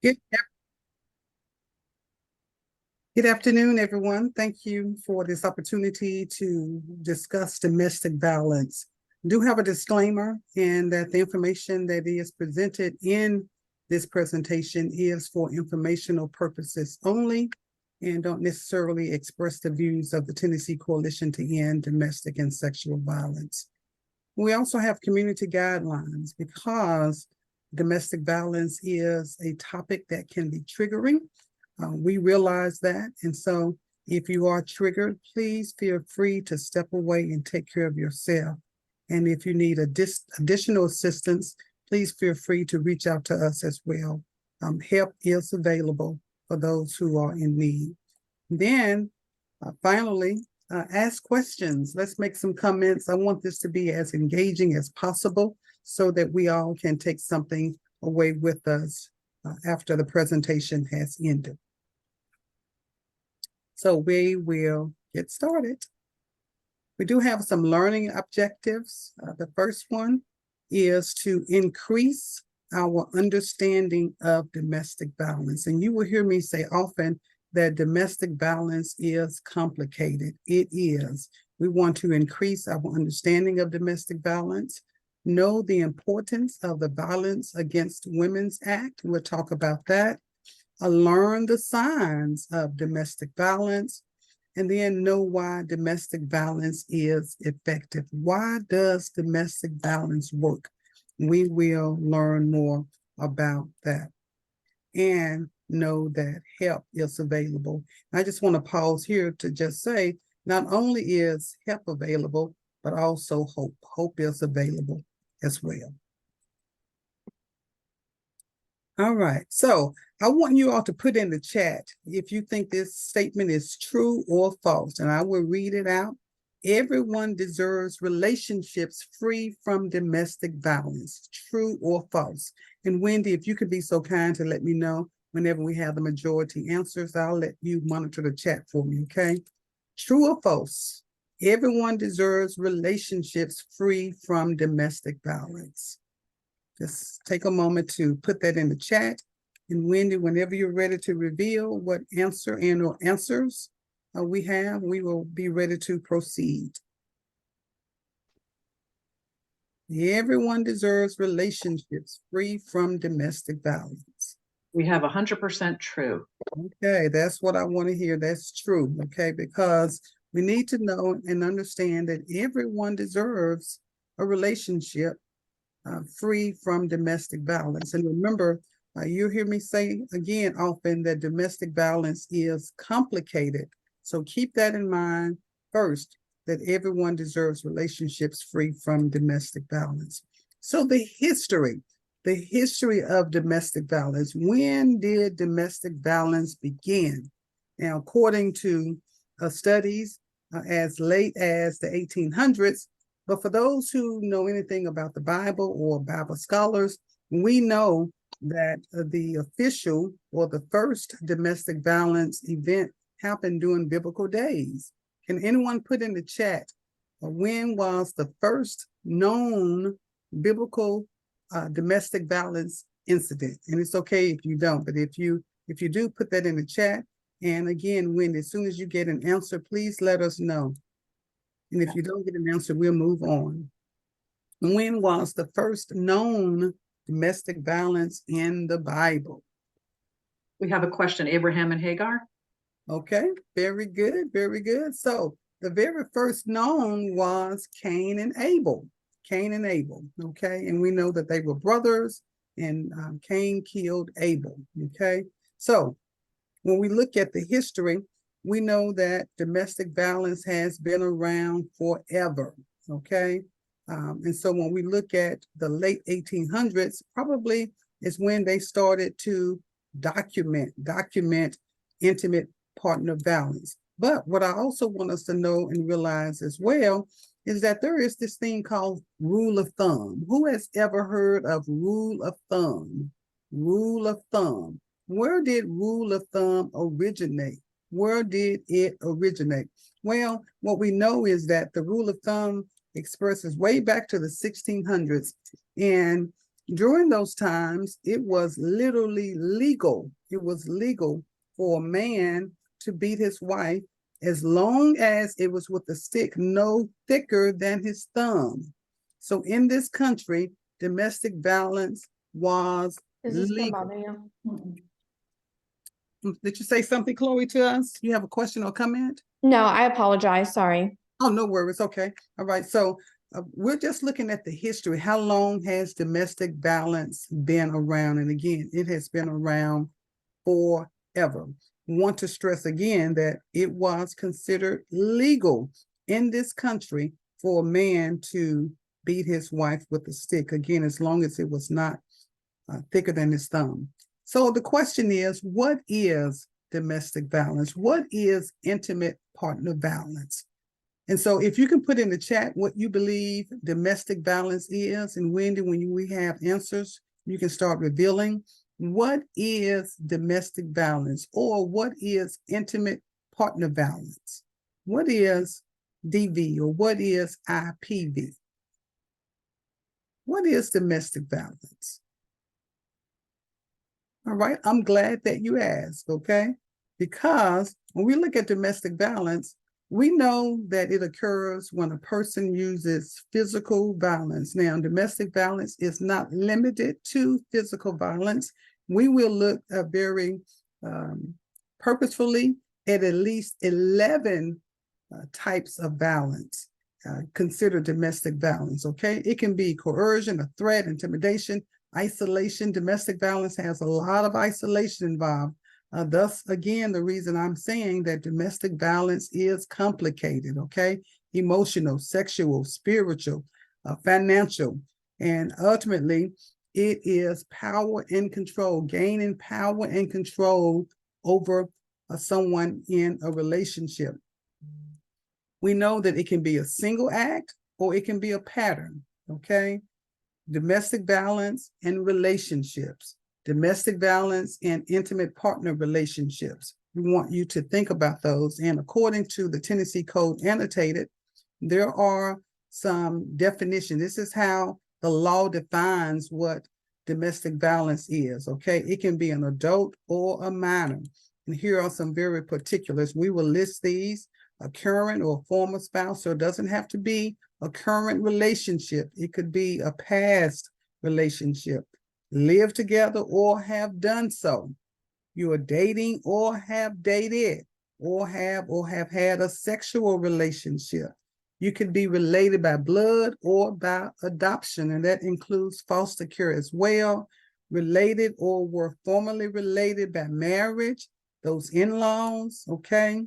Good, good afternoon, everyone. Thank you for this opportunity to discuss domestic violence. I do have a disclaimer in that the information that is presented in this presentation is for informational purposes only and don't necessarily express the views of the Tennessee Coalition to End Domestic and Sexual Violence. We also have community guidelines because domestic violence is a topic that can be triggering. We realize that. And so if you are triggered, please feel free to step away and take care of yourself. And if you need additional assistance, please feel free to reach out to us as well. Help is available for those who are in need. Then finally, ask questions. Let's make some comments. I want this to be as engaging as possible so that we all can take something away with us after the presentation has ended. So we will get started. We do have some learning objectives. The first one is to increase our understanding of domestic violence. And you will hear me say often that domestic violence is complicated. It is. We want to increase our understanding of domestic violence, know the importance of the Violence Against Women's Act. We'll talk about that. Learn the signs of domestic violence, and then know why domestic violence is effective. Why does domestic violence work? We will learn more about that and know that help is available. I just want to pause here to just say, not only is help available, but also hope. Hope is available as well. All right, so I want you all to put in the chat if you think this statement is true or false, and I will read it out. Everyone deserves relationships free from domestic violence, true or false. And Wendy, if you could be so kind to let me know whenever we have the majority answers, I'll let you monitor the chat for me, okay? True or false? Everyone deserves relationships free from domestic violence. Just take a moment to put that in the chat. And Wendy, whenever you're ready to reveal what answer and or answers we have, we will be ready to proceed. Everyone deserves relationships free from domestic violence. We have 100% true. Okay, that's what I want to hear. That's true, okay? Because we need to know and understand that everyone deserves a relationship free from domestic violence. And remember, you hear me say again often that domestic violence is complicated. So keep that in mind first, that everyone deserves relationships free from domestic violence. So the history of domestic violence. When did domestic violence begin? Now, according to studies as late as the 1800s, but for those who know anything about the Bible or Bible scholars, we know that the official or the first domestic violence event happened during biblical days. Can anyone put in the chat when was the first known biblical domestic violence incident? And it's okay if you don't, but if you do, put that in the chat. And again, when as soon as you get an answer, please let us know. And if you don't get an answer, we'll move on. When was the first known domestic violence in the Bible? We have a question, Abraham and Hagar. Okay, very good, very good. So the very first known was Cain and Abel. Cain and Abel, okay? And we know that they were brothers, and Cain killed Abel, okay? So when we look at the history, we know that domestic violence has been around forever, okay? And so when we look at the late 1800s, probably is when they started to document intimate partner violence. But what I also want us to know and realize as well is that there is this thing called rule of thumb. Who has ever heard of rule of thumb? Rule of thumb. Where did rule of thumb originate? Where did it originate? Well, what we know is that the rule of thumb expresses way back to the 1600s. And During those times, it was literally legal. It was legal for a man to beat his wife as long as it was with a stick no thicker than his thumb. So in this country, domestic violence was Is this gonna legal. bother you? Did you say something, Chloe, to us? You have a question or comment? No, I apologize. Sorry. Oh, no worries. Okay. All right. So we're just looking at the history. How long has domestic violence been around? And again, it has been around forever. Want to stress again that it was considered legal in this country for a man to beat his wife with a stick. Again, as long as it was not thicker than his thumb. So the question is, what is domestic violence? What is intimate partner violence? And so if you can put in the chat what you believe domestic violence is, and Wendy, when we have answers, you can start revealing what is domestic violence, or what is intimate partner violence? What is DV, or what is IPV? What is domestic violence? All right, I'm glad that you asked, okay? Because when we look at domestic violence, we know that it occurs when a person uses physical violence. Now, domestic violence is not limited to physical violence. We will look very purposefully at least 11 types of violence considered domestic violence, okay? It can be coercion, a threat, intimidation, isolation. Domestic violence has a lot of isolation involved. Thus, again, the reason I'm saying that domestic violence is complicated, okay? Emotional, sexual, spiritual, financial, and ultimately, it is power and control, gaining power and control over someone in a relationship. We know that it can be a single act or it can be a pattern, okay? Domestic violence and relationships, domestic violence and intimate partner relationships. We want you to think about those. And according to the Tennessee Code Annotated, there are some definitions. This is how the law defines what domestic violence is, okay? It can be an adult or a minor. And here are some very particulars. We will list these: a current or former spouse, so it doesn't have to be a current relationship. It could be a past relationship. Live together or have done so. You are dating or have dated, or have had a sexual relationship. You could be related by blood or by adoption, and that includes foster care as well. Related or were formerly related by marriage, those in-laws, okay?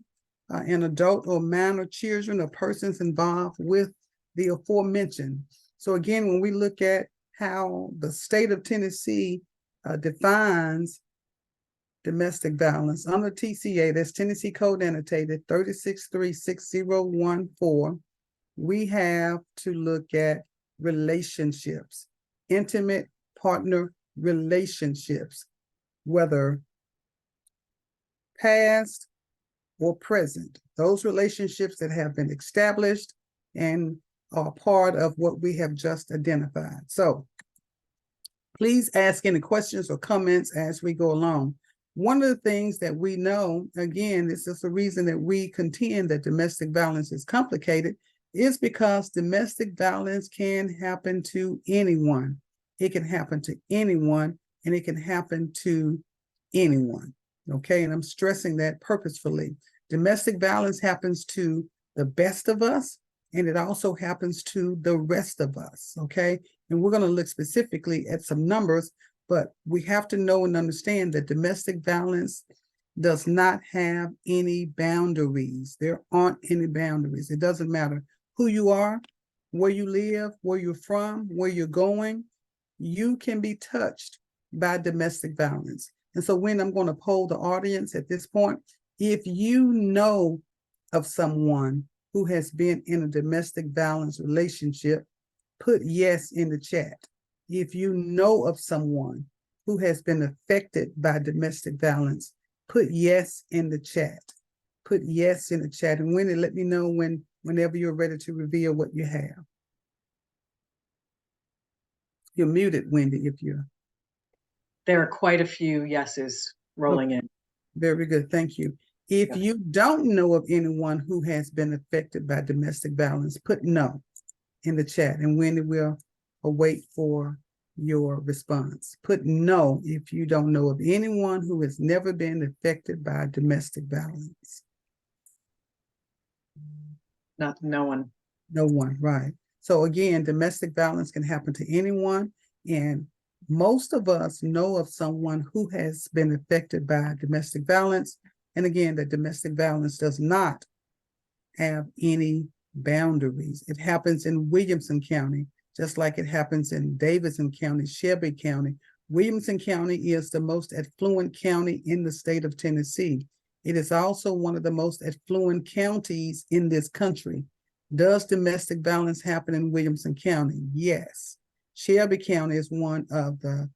And adult or minor children or persons involved with the aforementioned. So again, when we look at how the state of Tennessee defines domestic violence under TCA, that's Tennessee Code Annotated 3636014, we have to look at relationships, intimate partner relationships, whether past or present, those relationships that have been established and are part of what we have just identified. So please ask any questions or comments as we go along. One of the things that we know, again, this is the reason that we contend that domestic violence is complicated, is because domestic violence can happen to anyone. It can happen to anyone, and it can happen to anyone, okay? And I'm stressing that purposefully. Domestic violence happens to the best of us, and it also happens to the rest of us, okay? And we're going to look specifically at some numbers, but we have to know and understand that domestic violence does not have any boundaries. There aren't any boundaries. It doesn't matter who you are, where you live, where you're from, where you're going. You can be touched by domestic violence. And so when I'm going to poll the audience at this point, if you know of someone who has been in a domestic violence relationship, put yes in the chat. If you know of someone who has been affected by domestic violence, put yes in the chat. Put yes in the chat. And Wendy, let me know whenever you're ready to reveal what you have. You're muted, Wendy, if you're. There are quite a few yeses rolling in. Very good, thank you. If Yeah. you don't know of anyone who has been affected by domestic violence, put no in the chat, and Wendy will await for your response. Put no if you don't know of anyone who has never been affected by domestic violence. No one. No one, right. So again, domestic violence can happen to anyone, and most of us know of someone who has been affected by domestic violence. And again, that domestic violence does not have any boundaries. It happens in Williamson County, just like it happens in Davidson County, Shelby County. Williamson County is the most affluent county in the state of Tennessee. It is also one of the most affluent counties in this country. Does domestic violence happen in Williamson County? Yes. Shelby County is one of the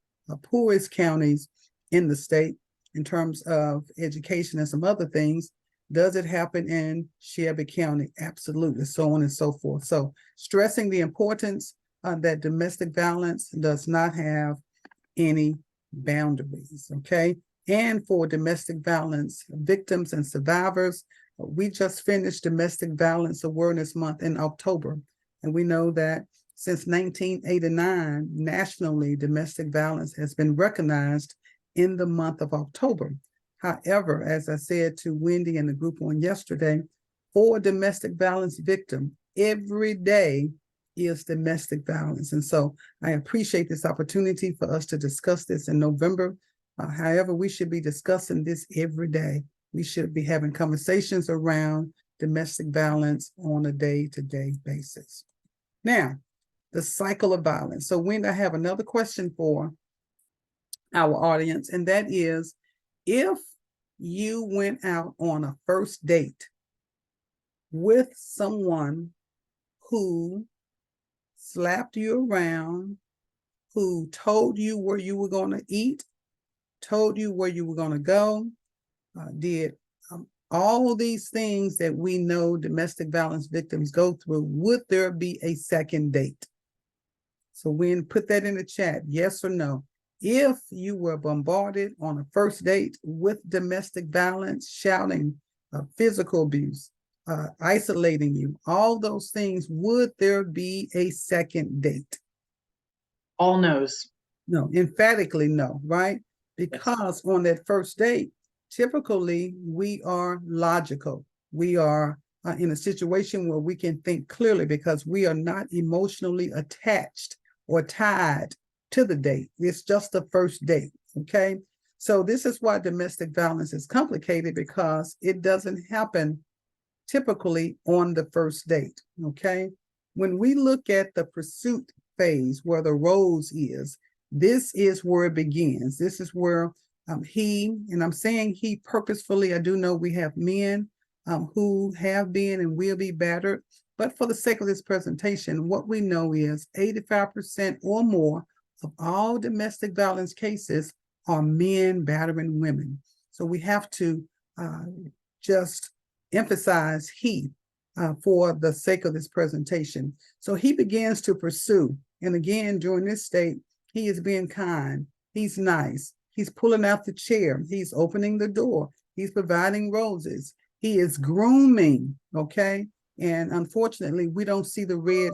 poorest counties in the state in terms of education and some other things. Does it happen in Shelby County? Absolutely, so on and so forth. So stressing the importance that domestic violence does not have any boundaries, okay? And for domestic violence victims and survivors, we just finished Domestic Violence Awareness Month in October. And we know that since 1989, nationally, domestic violence has been recognized in the month of October. However, as I said to Wendy and the group on yesterday, for a domestic violence victim, every day is domestic violence. And so I appreciate this opportunity for us to discuss this in November. However, we should be discussing this every day. We should be having conversations around domestic violence on a day-to-day basis. Now, the cycle of violence. So Wendy, I have another question for our audience, and that is, if you went out on a first date with someone who slapped you around, who told you where you were going to eat, told you where you were going to go, did all these things that we know domestic violence victims go through, would there be a second date? So Wynn, put that in the chat, yes or no. If you were bombarded on a first date with domestic violence, shouting, physical abuse, isolating you, all those things, would there be a second date? All no's. No, emphatically no, right? Because on that first date, typically we are logical. We are in a situation where we can think clearly because we are not emotionally attached or tied to the date. It's just the first date, okay? So this is why domestic violence is complicated, because it doesn't happen typically on the first date, okay? When we look at the pursuit phase, where the rose is, this is where it begins. This is where he, and I'm saying he purposefully, I do know we have men who have been and will be battered, but for the sake of this presentation, what we know is 85% or more of all domestic violence cases are men battering women. So we have to just emphasize he for the sake of this presentation. So he begins to pursue. And again, during this state, he is being kind. He's nice. He's pulling out the chair. He's opening the door. He's providing roses. He is grooming, okay? And unfortunately, we don't see the red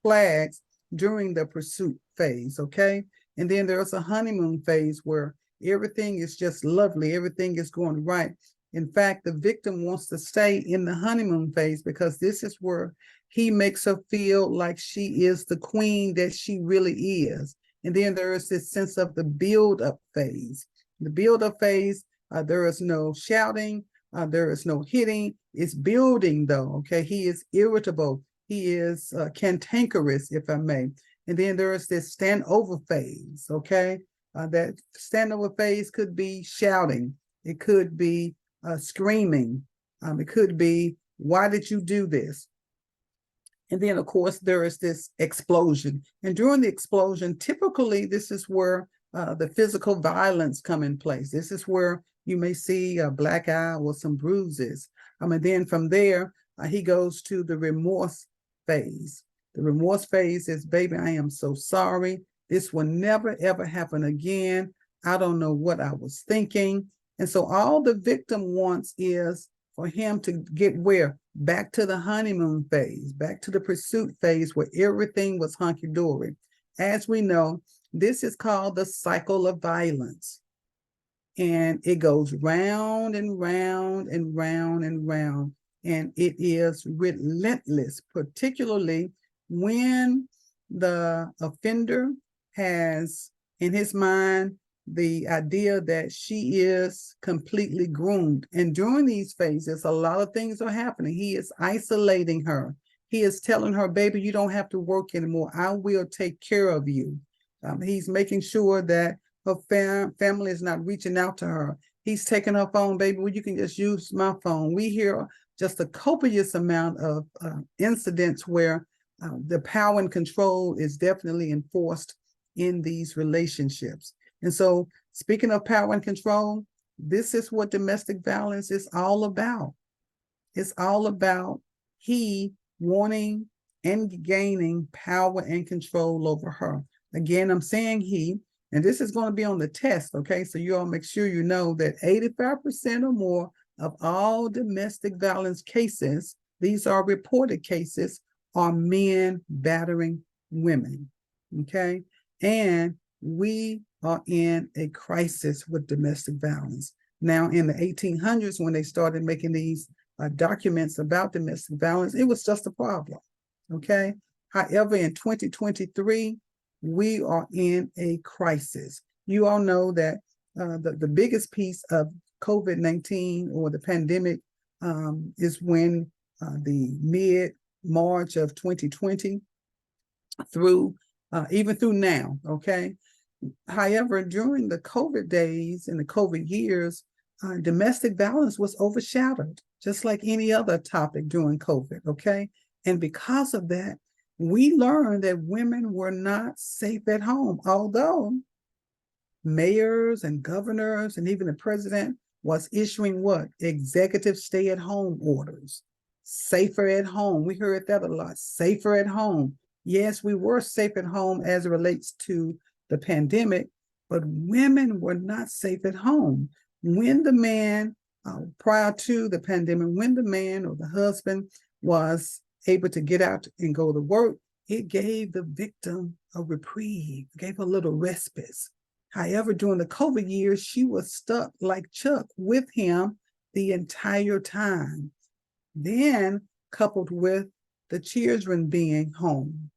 flags during the pursuit phase, okay? And then there's a honeymoon phase where everything is just lovely. Everything is going right. In fact, the victim wants to stay in the honeymoon phase because this is where he makes her feel like she is the queen that she really is. And then there is this sense of the build-up phase. The build-up phase, there is no shouting, there is no hitting. It's building though, okay? He is irritable. He is cantankerous, if I may. And then there is this standover phase, okay? That standover phase could be shouting. It could be screaming. It could be, why did you do this? And then, of course, there is this explosion. And during the explosion, typically, this is where the physical violence come in place. This is where you may see a black eye or some bruises. And then from there, he goes to the remorse phase. The remorse phase is, baby, I am so sorry This will never, ever happen again. I don't know what I was thinking. And so all the victim wants is for him to get where? Back to the honeymoon phase, back to the pursuit phase where everything was hunky-dory. As we know, this is called the cycle of violence. And it goes round and round and round and round. And it is relentless, particularly when the offender has in his mind the idea that she is completely groomed. And during these phases, a lot of things are happening. He is isolating her. He is telling her, baby, you don't have to work anymore. I will take care of you. He's making sure that her family is not reaching out to her. He's taking her phone, baby, well, you can just use my phone. We hear just a copious amount of incidents where the power and control is definitely enforced in these relationships. And so, speaking of power and control, this is what domestic violence is all about. It's all about he wanting and gaining power and control over her. Again, I'm saying he, and this is going to be on the test, okay? So you all make sure you know that 85% or more of all domestic violence cases, these are reported cases, are men battering women, okay? And we are in a crisis with domestic violence. Now, in the 1800s, when they started making these documents about domestic violence, it was just a problem, okay? However, in 2023, we are in a crisis. You all know that the biggest piece of COVID-19 or the pandemic is when the mid-March of 2020 through even through now, okay? However, during the COVID days and the COVID years, domestic violence was overshadowed, just like any other topic during COVID, okay? And because of that, we learned that women were not safe at home, although mayors and governors and even the president was issuing what? Executive stay-at-home orders. Safer at home. We heard that a lot. Safer at home. Yes, we were safe at home as it relates to the pandemic, but women were not safe at home. When the man, prior to the pandemic, when the man or the husband was able to get out and go to work, it gave the victim a reprieve, gave a little respite. However, during the COVID years, she was stuck like Chuck with him the entire time. Then, coupled with the children being home,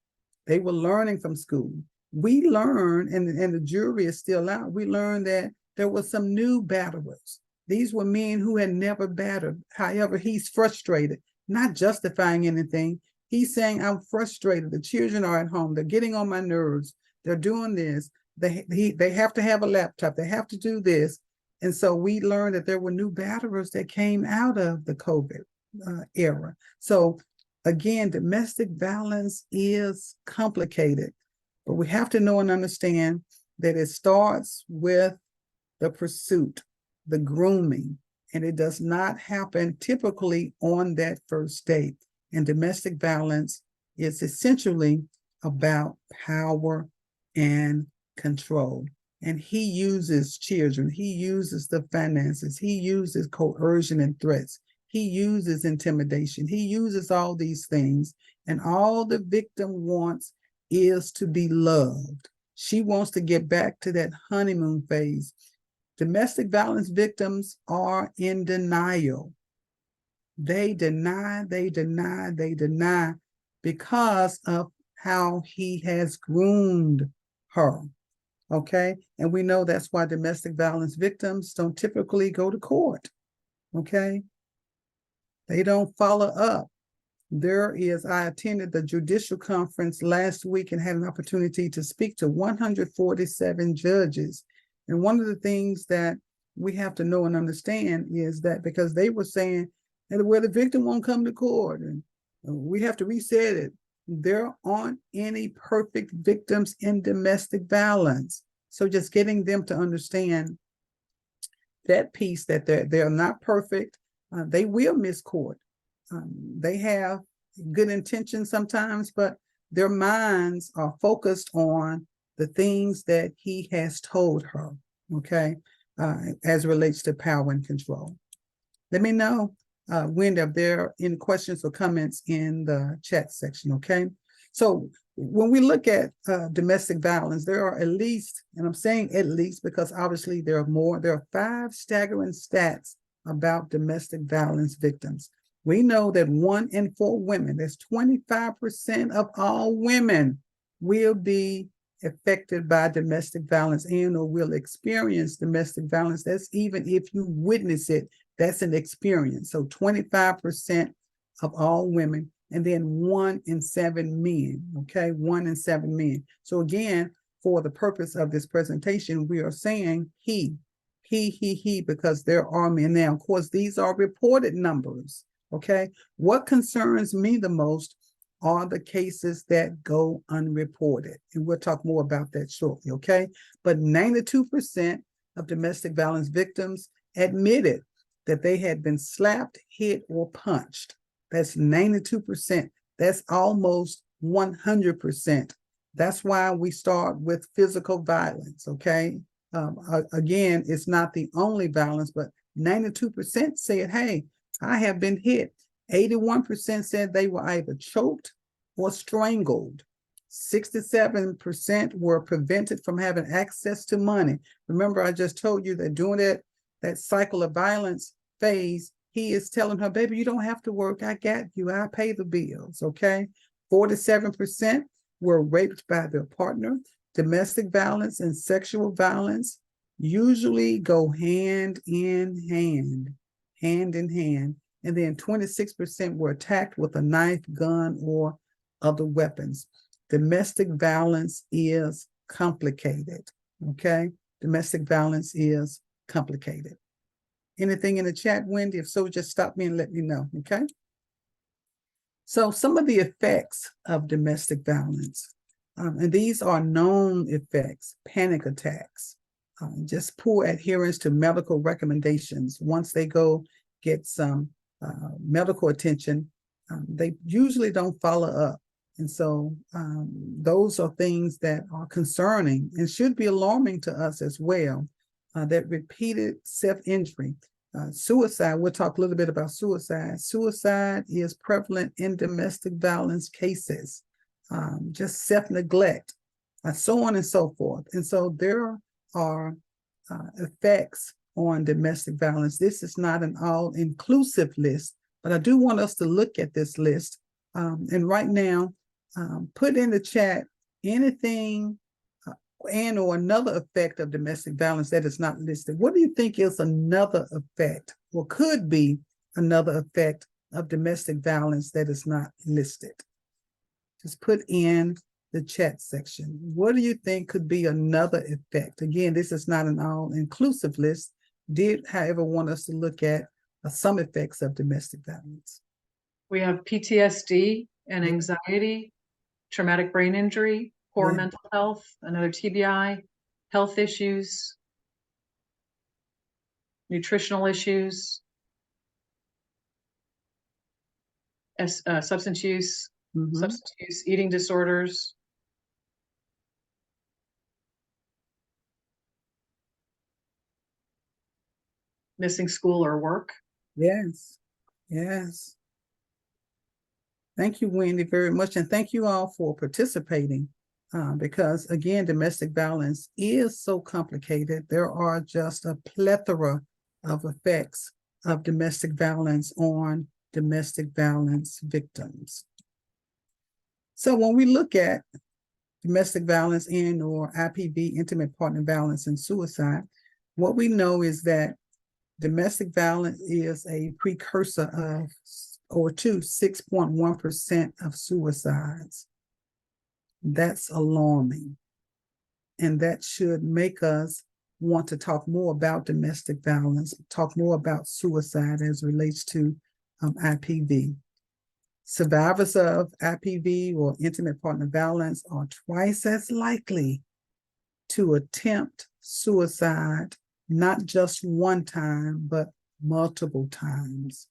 they were learning from school. We learned, and the jury is still out, we learned that there were some new batterers. These were men who had never battered. However, he's frustrated, not justifying anything. He's saying, I'm frustrated. The children are at home. They're getting on my nerves. They're doing this. They have to have a laptop. They have to do this. And so we learned that there were new batterers that came out of the COVID era. So again, domestic violence is complicated, but we have to know and understand that it starts with the pursuit, the grooming, and it does not happen typically on that first date. And domestic violence is essentially about power and control. And he uses children, he uses the finances, he uses coercion and threats, he uses intimidation, he uses all these things. And all the victim wants is to be loved. She wants to get back to that honeymoon phase. Domestic violence victims are in denial. They deny because of how he has groomed her, okay? And we know that's why domestic violence victims don't typically go to court, okay? They don't follow up. I attended the judicial conference last week and had an opportunity to speak to 147 judges. And one of the things that we have to know and understand is that because they were saying, well, the victim won't come to court and we have to reset it. There aren't any perfect victims in domestic violence. So just getting them to understand that piece, that they're not perfect. They will miss court. They have good intentions sometimes, but their minds are focused on the things that he has told her, okay, as relates to power and control. Let me know, Wendy, if there are any questions or comments in the chat section, okay? So when we look at domestic violence, there are at least, and I'm saying at least because obviously there are more, there are 5 staggering stats about domestic violence victims. We know that 1 in 4 women, that's 25% of all women, will be affected by domestic violence and or will experience domestic violence. That's even if you witness it, that's an experience. So 25% of all women, and then 1 in 7 men, okay? 1 in 7 men. So again, for the purpose of this presentation, we are saying he, because there are men. Now, of course, these are reported numbers, okay? What concerns me the most are the cases that go unreported. And we'll talk more about that shortly, okay? But 92% of domestic violence victims admitted that they had been slapped, hit, or punched. That's 92%. That's almost 100%. That's why we start with physical violence, okay? Again, it's not the only violence, but 92% said, hey, I have been hit. 81% said they were either choked or strangled. 67% were prevented from having access to money. Remember, I just told you that during that cycle of violence phase, he is telling her, baby, you don't have to work. I got you. I pay the bills, okay? 47% were raped by their partner. Domestic violence and sexual violence usually go hand in hand. And then 26% were attacked with a knife, gun, or other weapons. Domestic violence is complicated, okay? Domestic violence is complicated. Anything in the chat, Wendy? If so, just stop me and let me know, okay? So some of the effects of domestic violence, and these are known effects: panic attacks, just poor adherence to medical recommendations. Once they go get some medical attention, they usually don't follow up. And so those are things that are concerning and should be alarming to us as well. That repeated self-injury, suicide. We'll talk a little bit about suicide. Suicide is prevalent in domestic violence cases, just self-neglect, so on and so forth. And so there are effects on domestic violence. This is not an all-inclusive list, but I do want us to look at this list. And right now, put in the chat anything and or another effect of domestic violence that is not listed. What do you think is another effect or could be another effect of domestic violence that is not listed? Just put in the chat section. What do you think could be another effect? Again, this is not an all-inclusive list. Did, however, want us to look at some effects of domestic violence. We have PTSD and anxiety, traumatic brain injury, poor mental health, another TBI, health issues, nutritional issues, substance use, eating disorders. Missing school or work. Yes. Thank you, Wendy, very much. And thank you all for participating because, again, domestic violence is so complicated. There are just a plethora of effects of domestic violence on domestic violence victims. So when we look at domestic violence and or IPV, intimate partner violence, and suicide, what we know is that domestic violence is a precursor of or to 6.1% of suicides. That's alarming. And that should make us want to talk more about domestic violence, talk more about suicide as it relates to IPV. Survivors of IPV or intimate partner violence are twice as likely to attempt suicide, not just one time, but multiple times.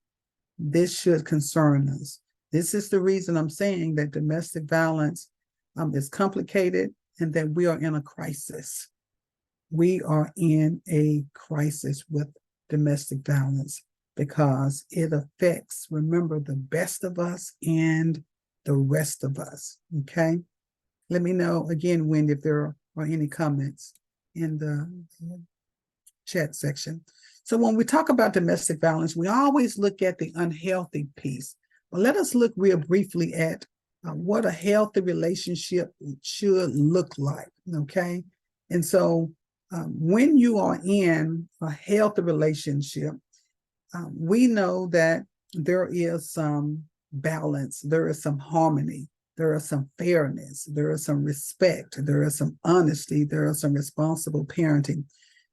This should concern us. This is the reason I'm saying that domestic violence is complicated. and that we are in a crisis. We are in a crisis with domestic violence because it affects, remember, the best of us and the rest of us, okay? Let me know again, Wendy, if there are any comments in the chat section. So when we talk about domestic violence, we always look at the unhealthy piece. But let us look real briefly at what a healthy relationship should look like, okay? And so when you are in a healthy relationship, we know that there is some balance, there is some harmony, there is some fairness, there is some respect, there is some honesty, there is some responsible parenting.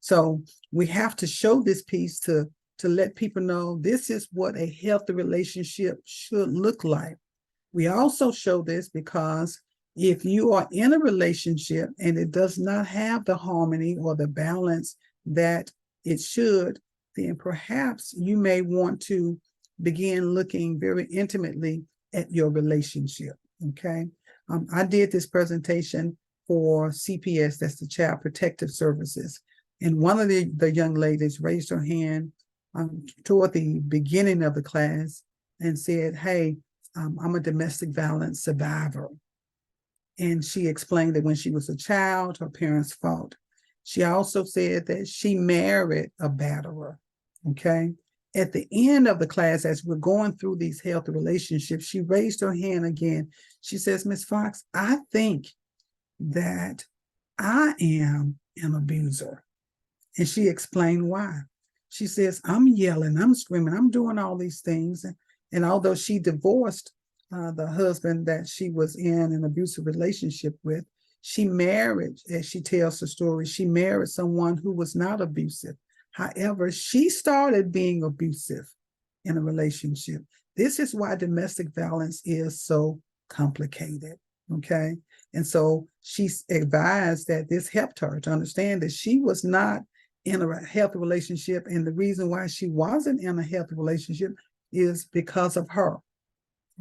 So we have to show this piece to let people know this is what a healthy relationship should look like. We also show this because if you are in a relationship and it does not have the harmony or the balance that it should, then perhaps you may want to begin looking very intimately at your relationship, okay? I did this presentation for CPS, that's the Child Protective Services, and one of the young ladies raised her hand toward the beginning of the class and said, hey, I'm a domestic violence survivor. And she explained that when she was a child, her parents fought. She also said that she married a batterer, okay? At the end of the class, as we're going through these healthy relationships, she raised her hand again. She says, Ms. Fox, I think that I am an abuser. And she explained why. She says, I'm yelling, I'm screaming, I'm doing all these things. And although she divorced the husband that she was in an abusive relationship with, she married, as she tells the story, she married someone who was not abusive. However, she started being abusive in a relationship. This is why domestic violence is so complicated, okay? And so she advised that this helped her to understand that she was not in a healthy relationship, and the reason why she wasn't in a healthy relationship is because of her,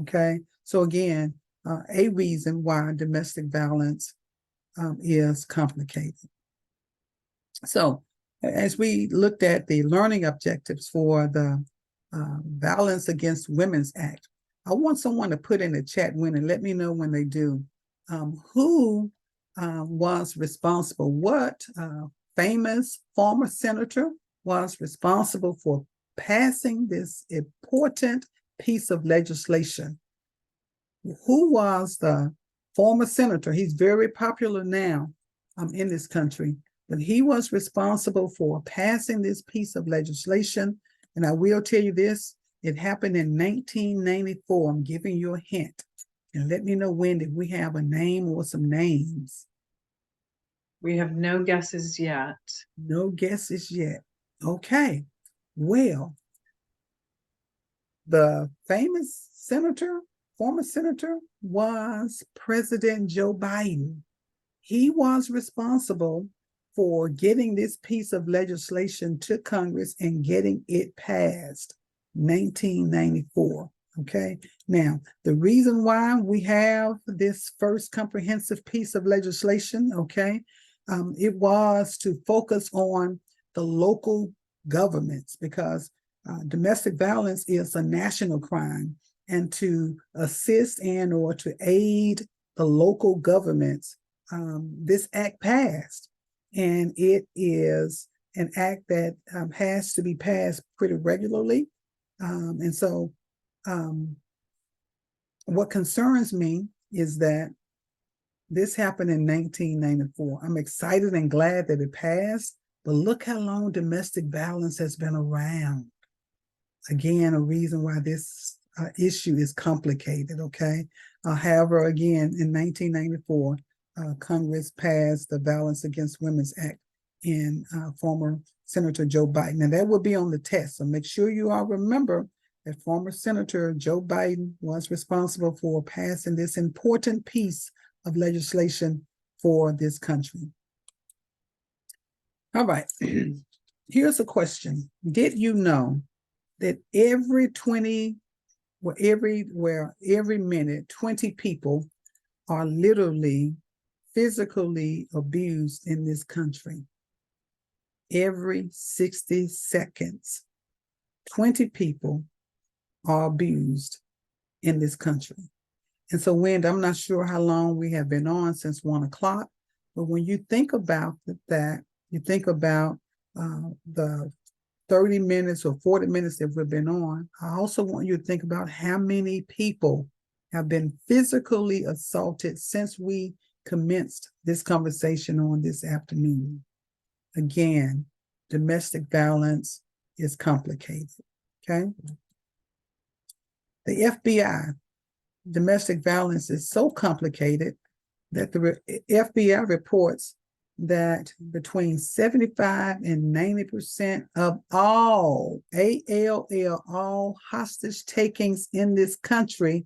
okay? So again, a reason why domestic violence is complicated. So as we looked at the learning objectives for the Violence Against Women's Act, I want someone to put in the chat when and let me know when they do. Who was responsible? What famous former senator was responsible for passing this important piece of legislation? Who was the former senator? He's very popular now in this country, but he was responsible for passing this piece of legislation. And I will tell you this, it happened in 1994. I'm giving you a hint. And let me know when if we have a name or some names. We have no guesses yet. No guesses yet. Okay. Well, the famous senator, former senator, was President Joe Biden. He was responsible for getting this piece of legislation to Congress and getting it passed, 1994. Okay. Now, the reason why we have this first comprehensive piece of legislation, okay, it was to focus on the local governments because domestic violence is a national crime, and to assist and or to aid the local governments, this act passed, and it is an act that has to be passed pretty regularly. And so what concerns me is that this happened in 1994. I'm excited and glad that it passed, but look how long domestic violence has been around. Again, a reason why this issue is complicated, okay? However, again, in 1994, Congress passed the Violence Against Women's Act in former Senator Joe Biden. And that will be on the test. So make sure you all remember that former Senator Joe Biden was responsible for passing this important piece of legislation for this country. All right, here's a question. Did you know that every minute, 20 people are literally physically abused in this country. Every 60 seconds, 20 people are abused in this country. And so, Wendy, I'm not sure how long we have been on, since 1 o'clock, but when you think about that, you think about the 30 minutes or 40 minutes that we've been on. I also want you to think about how many people have been physically assaulted since we commenced this conversation on this afternoon. Again, domestic violence is complicated, okay? The FBI, domestic violence is so complicated that the FBI reports that between 75 and 90% of all all hostage takings in this country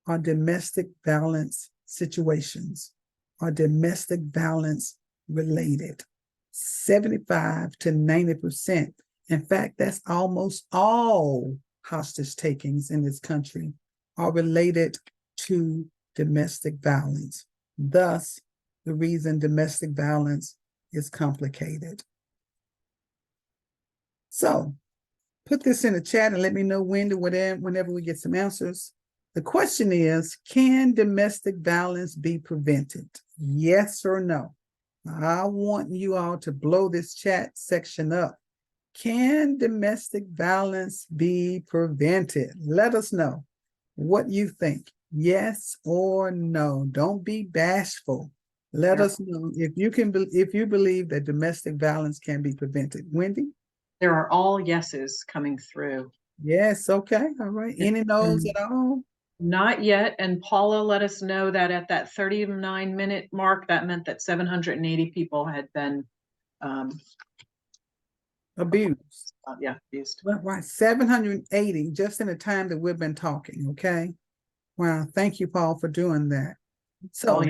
are domestic violence situations, are domestic violence related. 75 to 90%. In fact, that's almost all hostage takings in this country are related to domestic violence. Thus, the reason domestic violence is complicated. So, put this in the chat and let me know, Wendy, whenever we get some answers. The question is, can domestic violence be prevented? Yes or no? I want you all to blow this chat section up. Can domestic violence be prevented? Let us know what you think. Yes or no. Don't be bashful. Let us know if you believe that domestic violence can be prevented. Wendy? There are all yeses coming through. Yes, okay. All right. Any no's at all? Not yet. And Paula let us know that at that 39-minute mark, that meant that 780 people had been Abused. Abused. Right, 780 just in the time that we've been talking, okay? Wow, thank you, Paul, for doing that. So,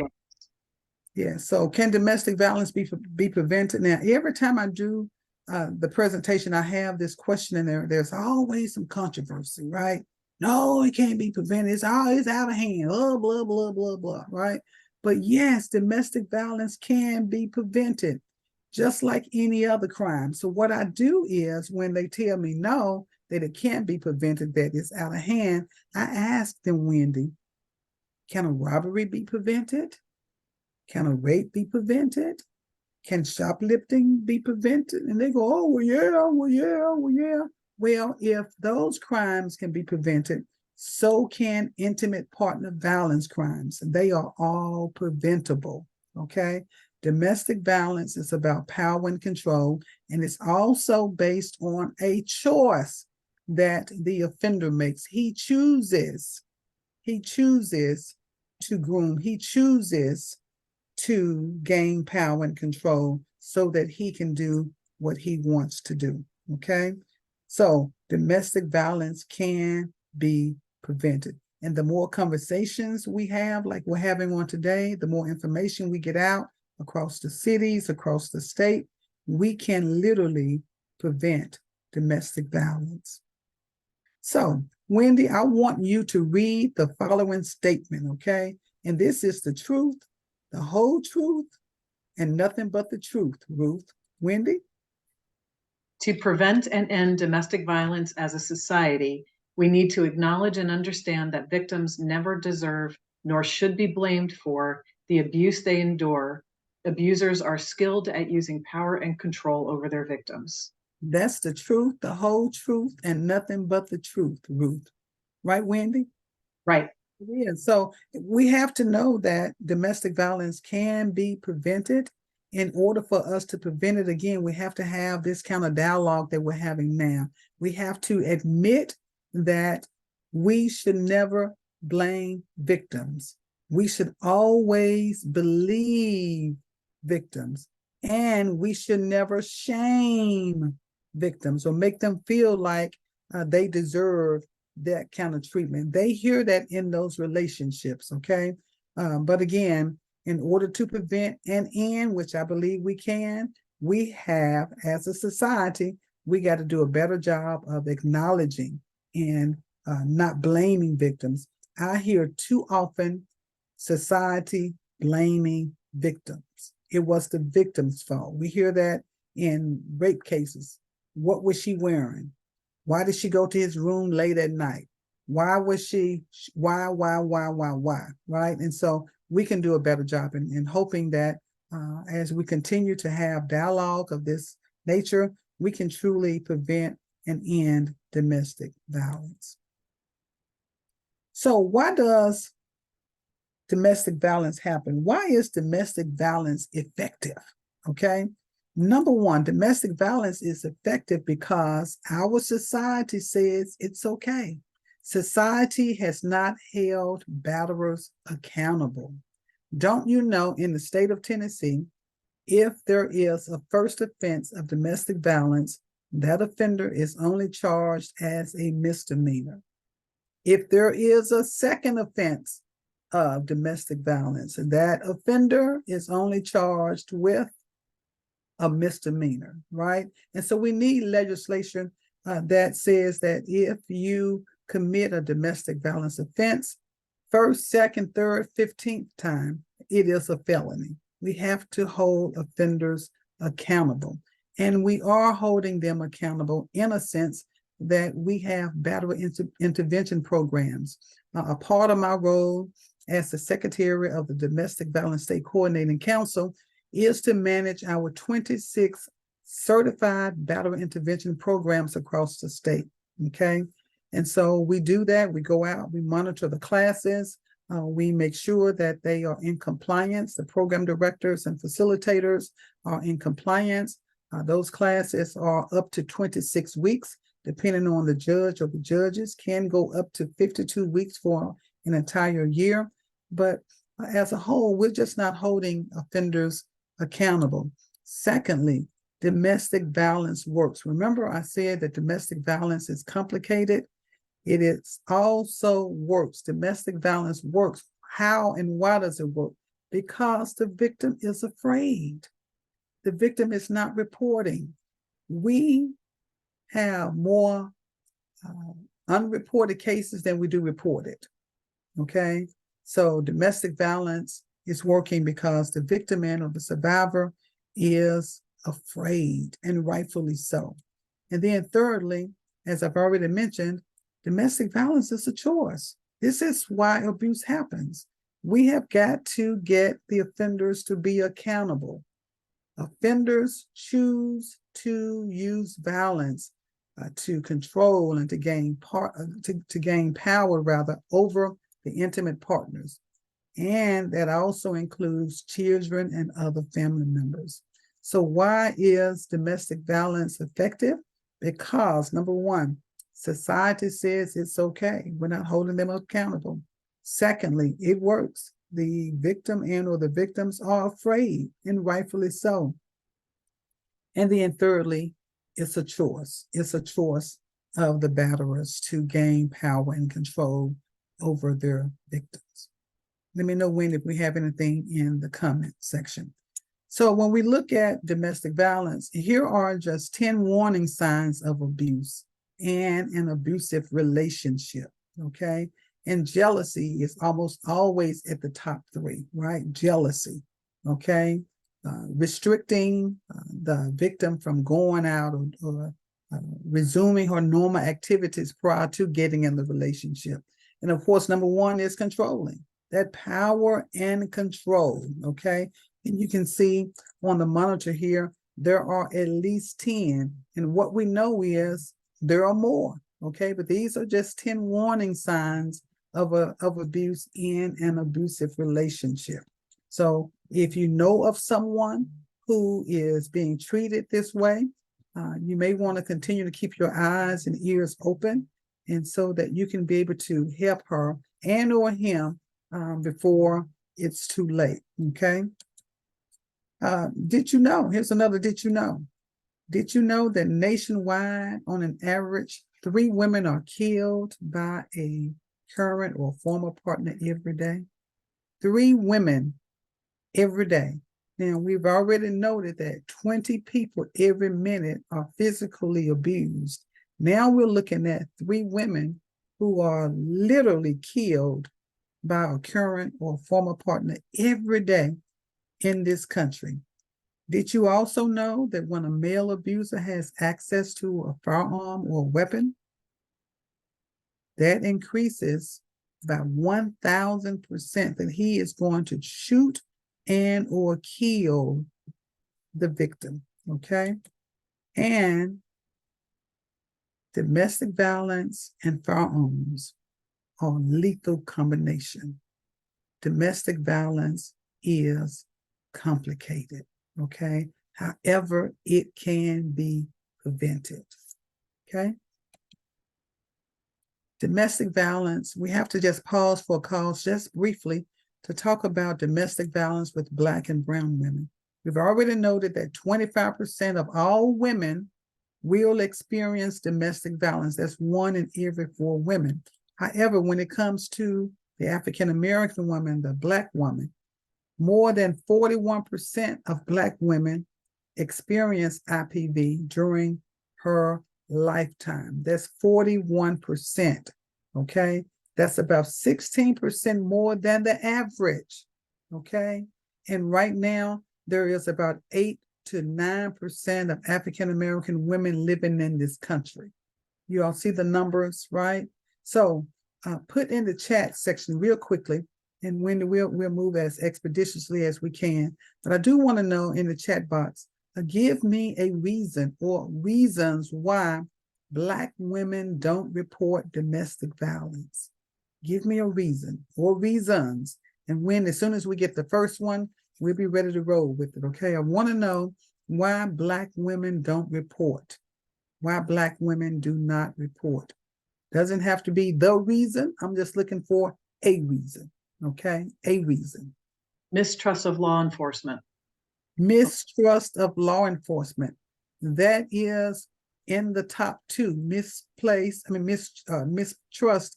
yeah, so can domestic violence be prevented? Now, every time I do the presentation, I have this question in there. There's always some controversy, right? No, it can't be prevented. It's always out of hand. Oh, blah, blah, blah, blah, right? But yes, domestic violence can be prevented, just like any other crime. So what I do is when they tell me no, that it can't be prevented, that it's out of hand, I ask them, Wendy, can a robbery be prevented? Can a rape be prevented? Can shoplifting be prevented? And they go, oh, well, yeah, well, yeah, well, yeah. Well, if those crimes can be prevented, so can intimate partner violence crimes. They are all preventable, okay? Domestic violence is about power and control, and it's also based on a choice that the offender makes. He chooses to groom, he chooses to gain power and control so that he can do what he wants to do, okay? So domestic violence can be prevented. And the more conversations we have, like we're having on today, the more information we get out across the cities, across the state, we can literally prevent domestic violence. So, Wendy, I want you to read the following statement, okay? And this is the truth, the whole truth, and nothing but the truth, Ruth. Wendy? To prevent and end domestic violence as a society, we need to acknowledge and understand that victims never deserve nor should be blamed for the abuse they endure. Abusers are skilled at using power and control over their victims. That's the truth, the whole truth, and nothing but the truth, Ruth. Right, Wendy? Right. Yeah, so we have to know that domestic violence can be prevented. In order for us to prevent it, again, we have to have this kind of dialogue that we're having now. We have to admit that we should never blame victims. We should always believe victims, and we should never shame victims or make them feel like they deserve that kind of treatment. They hear that in those relationships, okay? But again, in order to prevent and end, which I believe we can, we have, as a society, we got to do a better job of acknowledging and not blaming victims. I hear too often society blaming victims. It was the victim's fault. We hear that in rape cases. What was she wearing? Why did she go to his room late at night? Why was she, why, right? And so we can do a better job in hoping that as we continue to have dialogue of this nature, we can truly prevent and end domestic violence. So why does domestic violence happen? Why is domestic violence effective? Okay. Number one, domestic violence is effective because our society says it's okay. Society has not held batterers accountable. Don't you know, in the state of Tennessee, if there is a first offense of domestic violence, that offender is only charged as a misdemeanor. If there is a second offense of domestic violence, that offender is only charged with a misdemeanor, right? And so we need legislation that says that if you commit a domestic violence offense, first, second, third, 15th time, it is a felony. We have to hold offenders accountable. And we are holding them accountable in a sense that we have battery intervention programs. A part of my role as the Secretary of the Domestic Violence State Coordinating Council is to manage our 26 certified battery intervention programs across the state, okay? And so we do that, we go out, we monitor the classes, we make sure that they are in compliance, the program directors and facilitators are in compliance. Those classes are up to 26 weeks, depending on the judge or the judges, can go up to 52 weeks for an entire year. But as a whole, we're just not holding offenders accountable. Secondly, domestic violence works. Remember, I said that domestic violence is complicated. It is also works. Domestic violence works. How and why does it work? Because the victim is afraid. The victim is not reporting. We have more unreported cases than we do reported, okay? So domestic violence is working because the victim and or the survivor is afraid, and rightfully so. And then thirdly, as I've already mentioned, domestic violence is a choice. This is why abuse happens. We have got to get the offenders to be accountable. Offenders choose to use violence to control and to gain power rather over the intimate partners. And that also includes children and other family members. So why is domestic violence effective? Because number one, society says it's okay. We're not holding them accountable. Secondly, it works. The victim and or the victims are afraid, and rightfully so. And then thirdly, it's a choice. It's a choice of the batterers to gain power and control over their victims. Let me know if we have anything in the comment section. So when we look at domestic violence, here are just 10 warning signs of abuse and an abusive relationship, okay? And jealousy is almost always at the top 3, right? Jealousy, okay? Restricting the victim from going out or resuming her normal activities prior to getting in the relationship. And of course, number 1 is controlling. That power and control, okay? And you can see on the monitor here, there are at least 10. And what we know is there are more, okay? But these are just 10 warning signs of abuse in an abusive relationship. So if you know of someone who is being treated this way, you may want to continue to keep your eyes and ears open, and so that you can be able to help her and or him before it's too late, okay? Did you know, here's another did you know. Did you know that nationwide, on an average, 3 women are killed by a current or former partner every day? 3 women every day. Now, we've already noted that 20 people every minute are physically abused. Now we're looking at 3 women who are literally killed by a current or former partner every day. in this country. Did you also know that when a male abuser has access to a firearm or weapon, that increases by 1,000% that he is going to shoot and or kill the victim, okay? And domestic violence and firearms are a lethal combination. Domestic violence is complicated, okay? However, it can be prevented, okay? Domestic violence, we have to just pause for a cause just briefly to talk about domestic violence with Black and brown women. We've already noted that 25% of all women will experience domestic violence. That's 1 in every 4 women. However, when it comes to the African-American woman, the Black woman, more than 41% of Black women experience IPV during her lifetime. That's 41%, okay? That's about 16% more than the average, okay? And right now, there is about 8 to 9% of African-American women living in this country. You all see the numbers, right? So put in the chat section real quickly, and when we'll move as expeditiously as we can. But I do want to know in the chat box, give me a reason or reasons why Black women don't report domestic violence. Give me a reason or reasons. And as soon as we get the first one, we'll be ready to roll with it, okay? I want to know why Black women don't report, why Black women do not report. Doesn't have to be the reason. I'm just looking for a reason, okay? A reason. Mistrust of law enforcement. Mistrust of law enforcement. That is in the top 2. Mistrust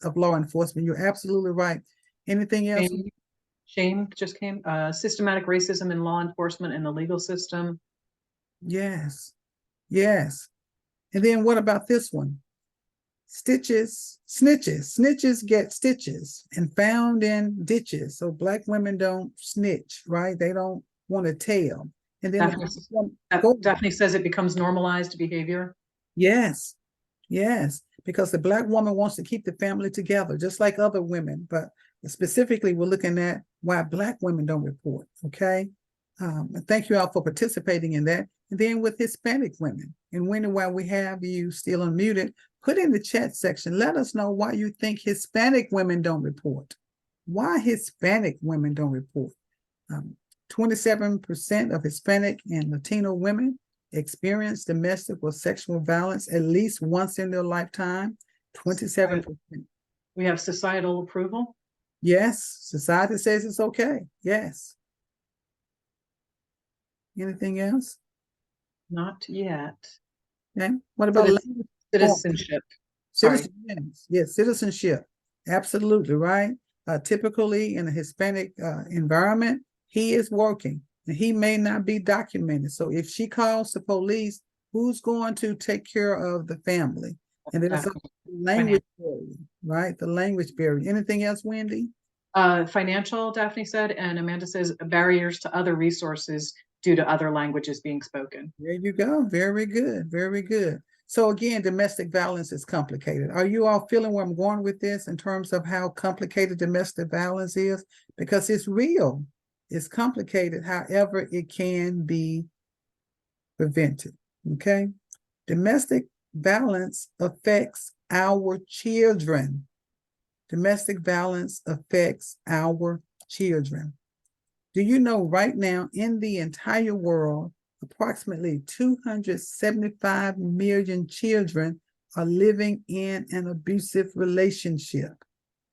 of law enforcement. You're absolutely right. Anything else? Shame just came. Systematic racism in law enforcement and the legal system. Yes. Yes. And then what about this one? Snitches get stitches and found in ditches. So Black women don't snitch, right? They don't want to tell. And then Daphne says it becomes normalized behavior. Yes, yes, because the Black woman wants to keep the family together, just like other women. But specifically, we're looking at why Black women don't report, okay? Thank you all for participating in that. And then with Hispanic women, and while we have you still unmuted, put in the chat section, let us know why you think Hispanic women don't report. Why Hispanic women don't report. 27% of Hispanic and Latino women experience domestic or sexual violence at least once in their lifetime. 27%. We have societal approval. Yes, society says it's okay. Yes. Anything else? Not yet. Okay. What about citizenship? Yes, citizenship. Absolutely, right? Typically in a Hispanic environment, he is working and he may not be documented. So if she calls the police, who's going to take care of the family? And then it's a language barrier, right? The language barrier. Anything else, Wendy? Financial, Daphne said, and Amanda says barriers to other resources due to other languages being spoken. There you go. Very good. Very good. So again, domestic violence is complicated. Are you all feeling where I'm going with this in terms of how complicated domestic violence is? Because it's real. It's complicated. However, it can be prevented. Okay. Domestic violence affects our children. Domestic violence affects our children. Do you know right now in the entire world, approximately 275 million children are living in an abusive relationship?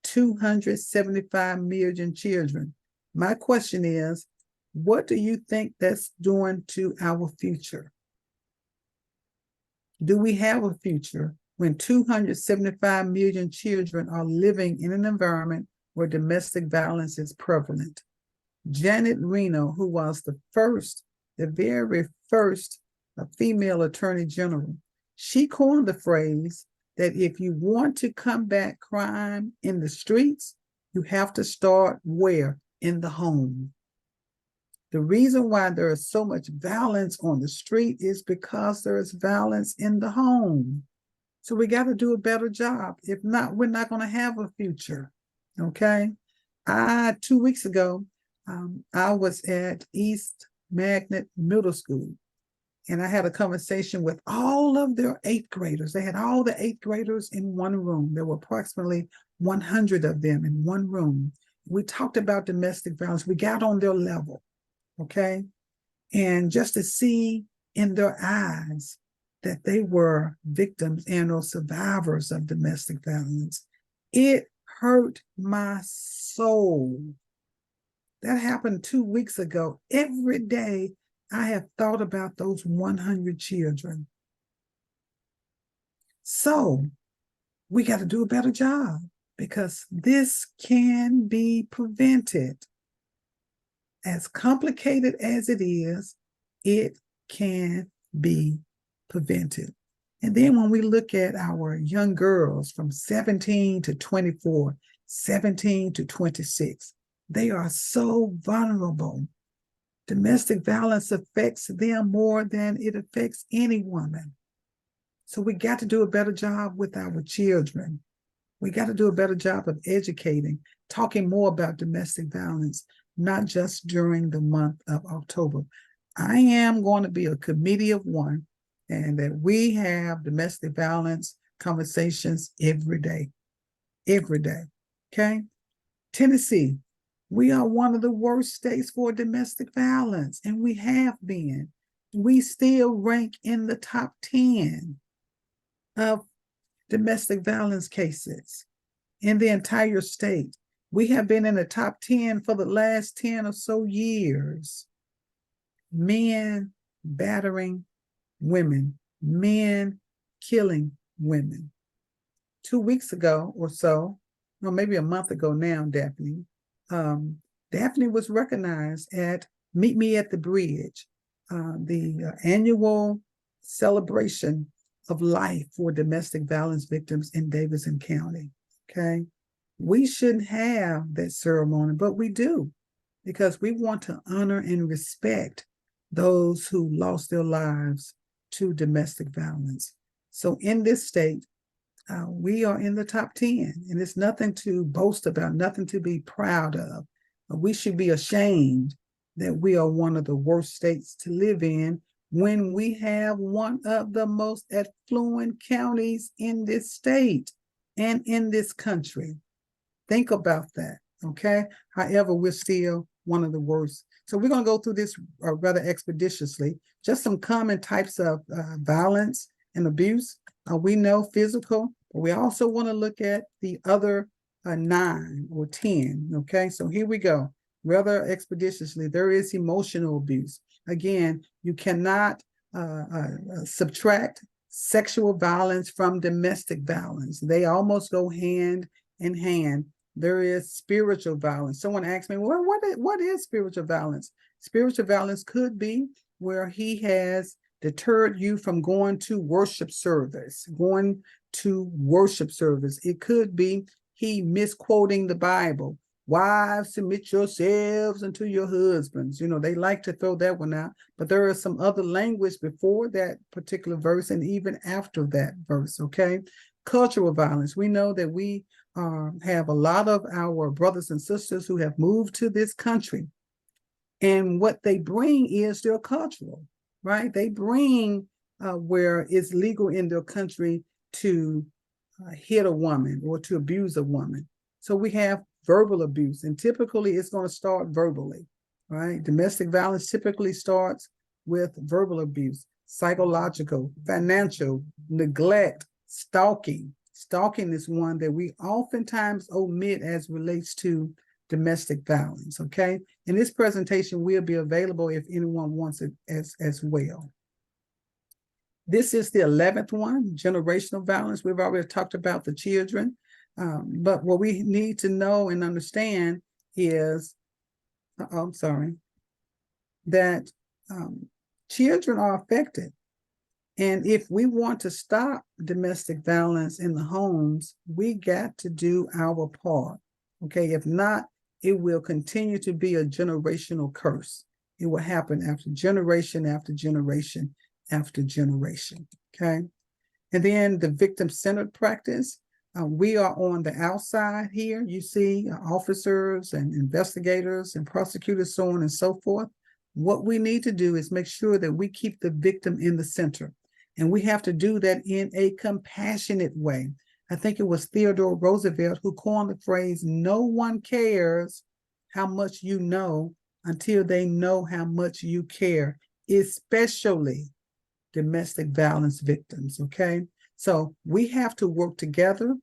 275 million children. My question is, what do you think that's doing to our future? Do we have a future when 275 million children are living in an environment where domestic violence is prevalent? Janet Reno, who was the very first female attorney general, she coined the phrase that if you want to combat crime in the streets, you have to start where? In the home. The reason why there is so much violence on the street is because there is violence in the home. So we got to do a better job. If not, we're not going to have a future. Okay. 2 weeks ago, I was at East Magnet Middle School, and I had a conversation with all of their eighth graders. They had all the eighth graders in one room. There were approximately 100 of them in one room. We talked about domestic violence. We got on their level. Okay. And just to see in their eyes that they were victims and or survivors of domestic violence, it hurt my soul. That happened 2 weeks ago. Every day I have thought about those 100 children. So we got to do a better job, because this can be prevented. As complicated as it is, it can be prevented. And then when we look at our young girls from 17 to 24, 17 to 26, they are so vulnerable. Domestic violence affects them more than it affects any woman. So we got to do a better job with our children. We got to do a better job of educating, talking more about domestic violence, not just during the month of October. I am going to be a committee of one, and that we have domestic violence conversations every day. Okay. Tennessee, we are one of the worst states for domestic violence, and we have been. We still rank in the top 10 of domestic violence cases in the entire state. We have been in the top 10 for the last 10 or so years. Men battering women, men killing women. 2 weeks ago or so, or maybe a month ago now, Daphne was recognized at Meet Me at the Bridge, the annual celebration of life for domestic violence victims in Davidson County. Okay. We shouldn't have that ceremony, but we do, because we want to honor and respect those who lost their lives to domestic violence. So in this state, we are in the top 10, and it's nothing to boast about, nothing to be proud of. We should be ashamed that we are one of the worst states to live in when we have one of the most affluent counties in this state and in this country. Think about that, okay? However, we're still one of the worst. So we're going to go through this rather expeditiously. Just some common types of violence and abuse. We know physical, but we also want to look at the other 9 or 10, okay? So here we go. Rather expeditiously, there is emotional abuse. Again, you cannot subtract sexual violence from domestic violence. They almost go hand in hand. There is spiritual violence. Someone asked me, well, what is spiritual violence? Spiritual violence could be where he has deterred you from going to worship service. It could be he misquoting the Bible. Wives, submit yourselves unto your husbands. You know, they like to throw that one out, but there is some other language before that particular verse and even after that verse, okay? Cultural violence. We know that we have a lot of our brothers and sisters who have moved to this country, and what they bring is their cultural, right? They bring where it's legal in their country to hit a woman or to abuse a woman. So we have verbal abuse, and typically it's going to start verbally, right? Domestic violence typically starts with verbal abuse, psychological, financial, neglect, stalking. Stalking is one that we oftentimes omit as relates to domestic violence, okay? And this presentation will be available if anyone wants it as well. This is the 11th one, generational violence. We've already talked about the children, but what we need to know and understand is, that children are affected. And if we want to stop domestic violence in the homes, we got to do our part, okay? If not, it will continue to be a generational curse. it will happen after generation after generation after generation, okay? And then the victim-centered practice, we are on the outside here. You see officers and investigators and prosecutors, so on and so forth. What we need to do is make sure that we keep the victim in the center. And we have to do that in a compassionate way. I think it was Theodore Roosevelt who coined the phrase, no one cares how much you know until they know how much you care, especially domestic violence victims, okay? So we have to work together.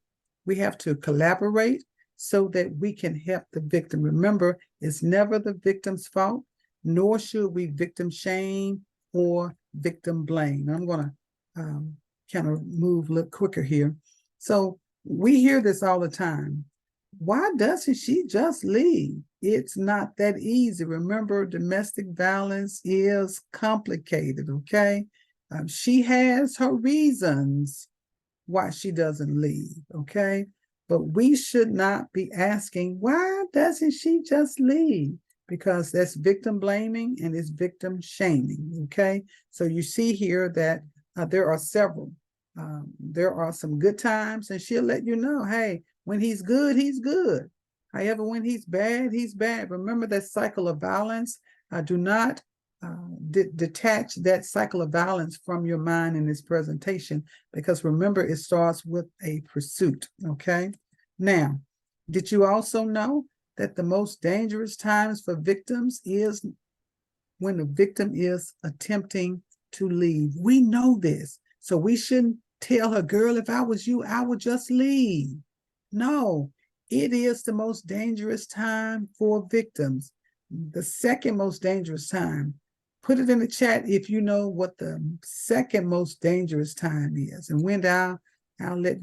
We have to collaborate so that we can help the victim. Remember, it's never the victim's fault, nor should we victim shame or victim blame. I'm gonna kind of move a little quicker here. So we hear this all the time. Why doesn't she just leave? It's not that easy. Remember, domestic violence is complicated, okay? She has her reasons why she doesn't leave, okay? But we should not be asking, why doesn't she just leave? Because that's victim blaming and it's victim shaming, okay? So you see here that there are several. There are some good times, and she'll let you know, hey, when he's good, he's good. However, when he's bad, he's bad. Remember that cycle of violence. Do not detach that cycle of violence from your mind in this presentation, because remember, it starts with a pursuit, okay? Now, did you also know that the most dangerous times for victims is when the victim is attempting to leave? We know this, so we shouldn't tell her, girl, if I was you, I would just leave. No, it is the most dangerous time for victims. The second most dangerous time, put it in the chat if you know what the second most dangerous time is. And Wendy, I'll let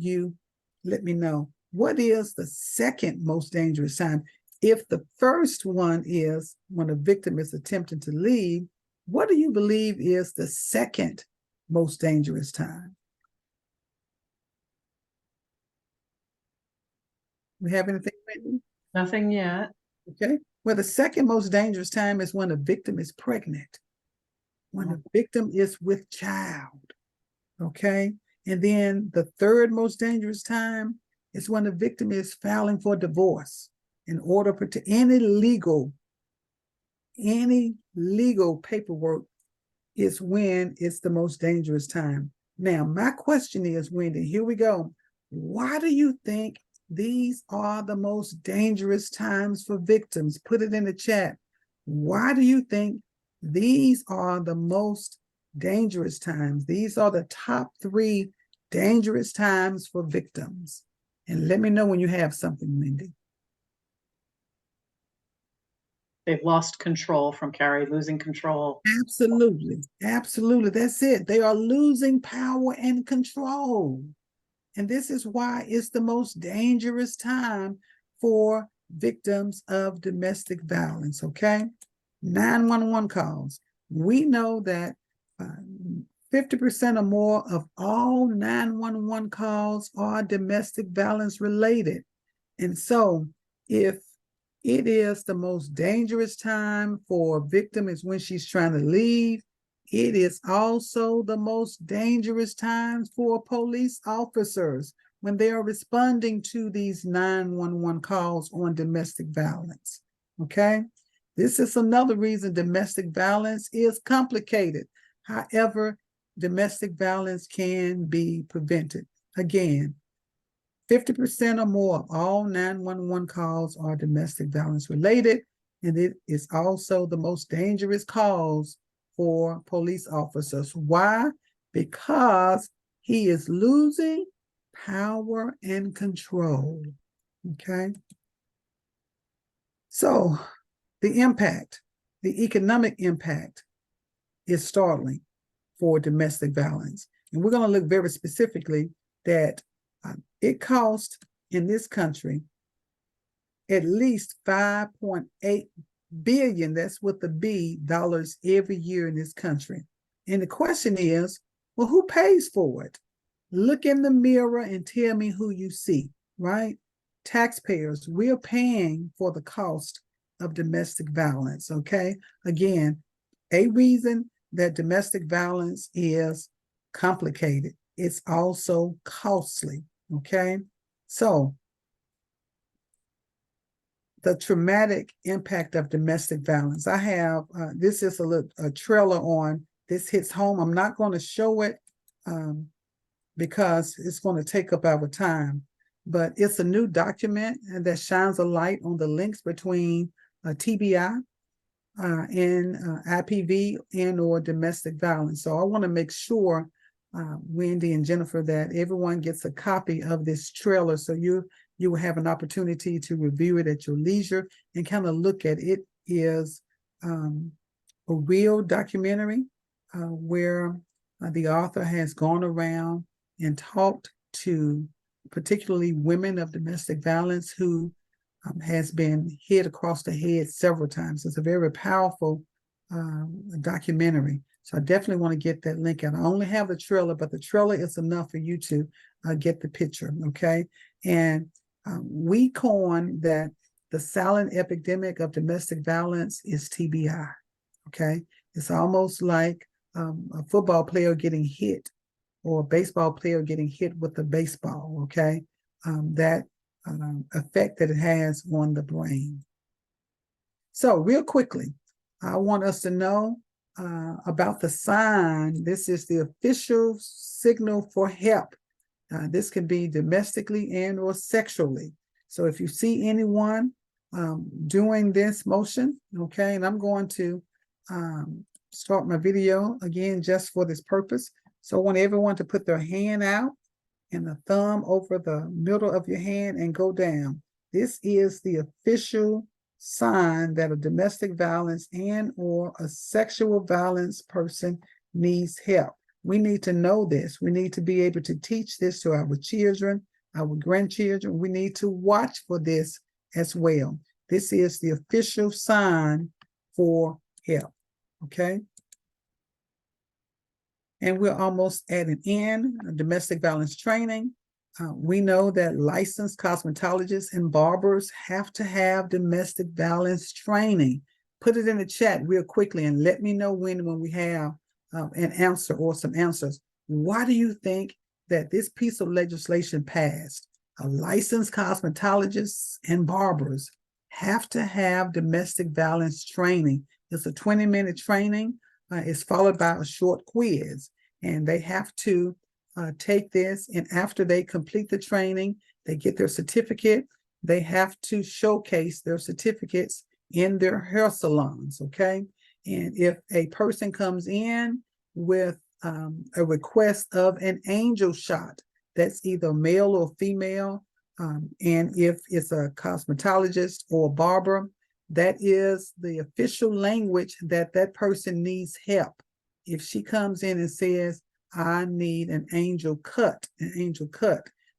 me know. What is the second most dangerous time? If the first one is when a victim is attempting to leave, what do you believe is the second most dangerous time? We have anything, Wendy? Nothing yet. Okay. Well, the second most dangerous time is when a victim is pregnant, when a victim is with child, okay? And then the third most dangerous time is when the victim is filing for divorce in order to any legal paperwork is when it's the most dangerous time. Now, my question is, Wendy, here we go. Why do you think these are the most dangerous times for victims? Put it in the chat. Why do you think these are the most dangerous times? These are the top 3 dangerous times for victims. And let me know when you have something, Wendy. They've lost control from Carrie, losing control. Absolutely. Absolutely. That's it. They are losing power and control. And this is why it's the most dangerous time for victims of domestic violence, okay? 911 calls. We know that 50% or more of all 911 calls are domestic violence related. And so if it is the most dangerous time for a victim is when she's trying to leave, it is also the most dangerous times for police officers when they are responding to these 911 calls on domestic violence, okay? This is another reason domestic violence is complicated. However, domestic violence can be prevented. Again, 50% or more of all 911 calls are domestic violence related, and it is also the most dangerous cause for police officers. Why? Because he is losing power and control, okay? So the impact, the economic impact is startling for domestic violence. And we're gonna look very specifically that it costs in this country at least 5.8 billion, that's with the B, dollars every year in this country. And the question is, well, who pays for it? Look in the mirror and tell me who you see, right? Taxpayers, we're paying for the cost of domestic violence, okay? Again, a reason that domestic violence is complicated, it's also costly, okay? So, the traumatic impact of domestic violence. I have, this is a trailer on, this hits home. I'm not going to show it because it's going to take up our time, but it's a new document that shines a light on the links between TBI and IPV and or domestic violence. So I want to make sure, Wendy and Jennifer, that everyone gets a copy of this trailer so you will have an opportunity to review it at your leisure and kind of look at it. It is a real documentary where the author has gone around and talked to particularly women of domestic violence who has been hit across the head several times. It's a very powerful documentary. So I definitely want to get that link out. I only have the trailer, but the trailer is enough for you to get the picture, okay? And we coined that the silent epidemic of domestic violence is TBI, okay? It's almost like a football player getting hit or a baseball player getting hit with a baseball, okay? That effect that it has on the brain. So real quickly, I want us to know about the sign. This is the official signal for help. This can be domestically and or sexually. So if you see anyone doing this motion, okay, and I'm going to start my video again just for this purpose. So I want everyone to put their hand out and the thumb over the middle of your hand and go down. This is the official sign that a domestic violence and or a sexual violence person needs help. We need to know this. We need to be able to teach this to our children, our grandchildren. We need to watch for this as well. This is the official sign for help, okay? And we're almost at an end of domestic violence training. We know that licensed cosmetologists and barbers have to have domestic violence training. Put it in the chat real quickly and let me know when we have an answer or some answers. Why do you think that this piece of legislation passed? Licensed cosmetologists and barbers have to have domestic violence training. It's a 20-minute training. It's followed by a short quiz, and they have to take this, and after they complete the training, they get their certificate. They have to showcase their certificates in their hair salons, okay? And if a person comes in with a request of an angel shot, that's either male or female, and if it's a cosmetologist or a barber, that is the official language that that person needs help. If she comes in and says, I need an angel cut,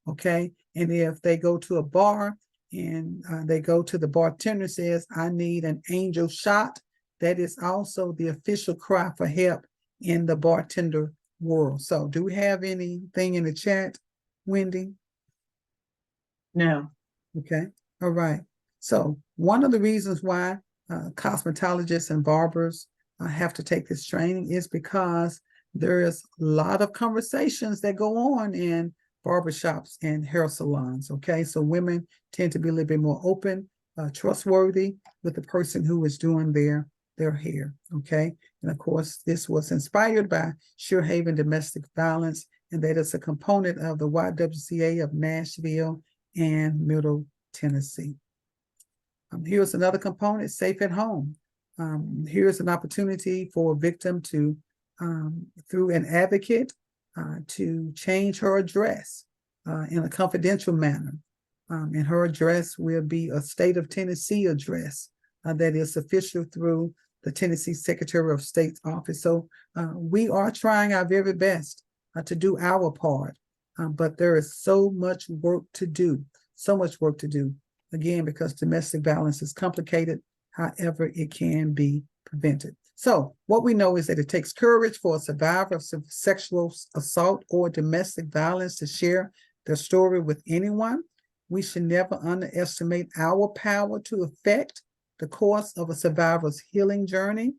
okay? And if they go to a bar and they go to the bartender says, I need an angel shot, that is also the official cry for help in the bartender world. So do we have anything in the chat, Wendy? No. Okay, all right. So one of the reasons why cosmetologists and barbers have to take this training is because there is a lot of conversations that go on in barbershops and hair salons, okay? So women tend to be a little bit more open, trustworthy with the person who is doing their hair, okay? And of course, this was inspired by Sure Haven Domestic Violence, and that is a component of the YWCA of Nashville and Middle Tennessee. Here's another component, Safe at Home. Here's an opportunity for a victim to, through an advocate, to change her address in a confidential manner. And her address will be a state of Tennessee address that is official through the Tennessee Secretary of State's office. So we are trying our very best to do our part, but there is so much work to do, again, because domestic violence is complicated. However, it can be prevented. So what we know is that it takes courage for a survivor of sexual assault or domestic violence to share their story with anyone. We should never underestimate our power to affect the course of a survivor's healing journey.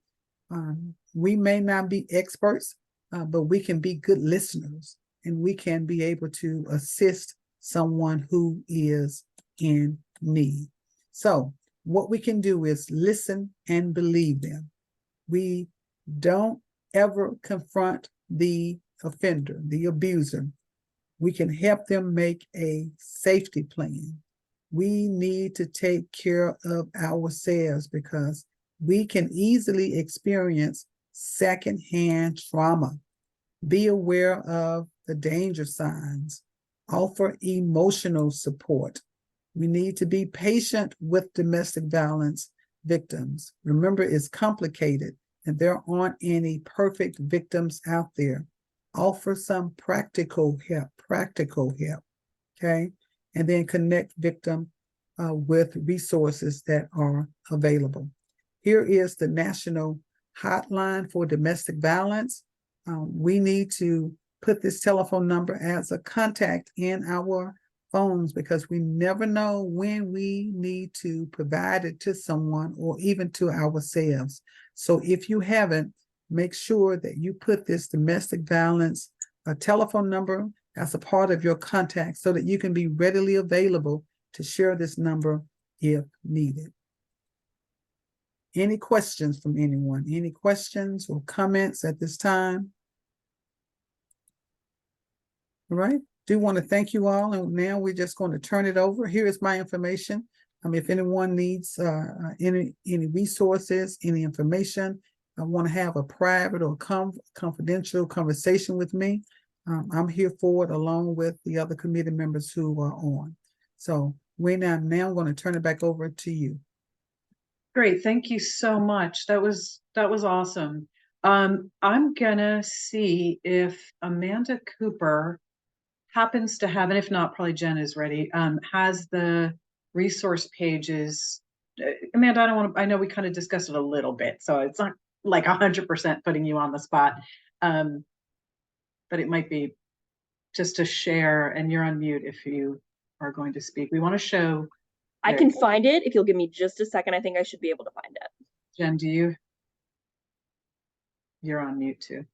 We may not be experts, but we can be good listeners, and we can be able to assist someone who is in need. So what we can do is listen and believe them. We don't ever confront the offender, the abuser. We can help them make a safety plan. We need to take care of ourselves because we can easily experience secondhand trauma. Be aware of the danger signs. Offer emotional support. We need to be patient with domestic violence victims. Remember, it's complicated and there aren't any perfect victims out there. Offer some practical help, okay? And then connect victim with resources that are available. Here is the National Hotline for Domestic Violence. We need to put this telephone number as a contact in our phones because we never know when we need to provide it to someone or even to ourselves. So if you haven't, make sure that you put this domestic violence telephone number as a part of your contact so that you can be readily available to share this number if needed. Any questions from anyone? Any questions or comments at this time? All right. Do want to thank you all, and now we're just going to turn it over. Here is my information. If anyone needs any resources, any information, I want to have a private or confidential conversation with me, I'm here for it along with the other committee members who are on. So we're now going to turn it back over to you. Great, thank you so much. That was awesome. I'm gonna see if Amanda Cooper happens to have, and if not, probably Jen is ready, has the resource pages. Amanda, I know we kind of discussed it a little bit, so it's not like 100% putting you on the spot, but it might be just to share, and you're on mute if you are going to speak. We want to show. I can find it if you'll give me just a second. I think I should be able to find it. Jen, do you? You're on mute too.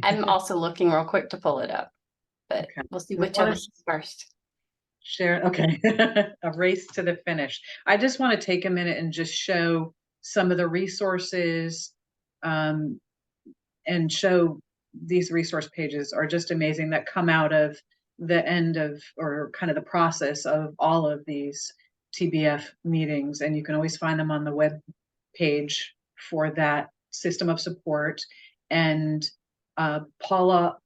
I'm also looking real quick to pull it up, but okay. We'll see which of us first. Share, okay. A race to the finish. I just want to take a minute and just show some of the resources and show these resource pages are just amazing that come out of the end of, or kind of the process of all of these TBF meetings. And you can always find them on the web page for that system of support. And Paula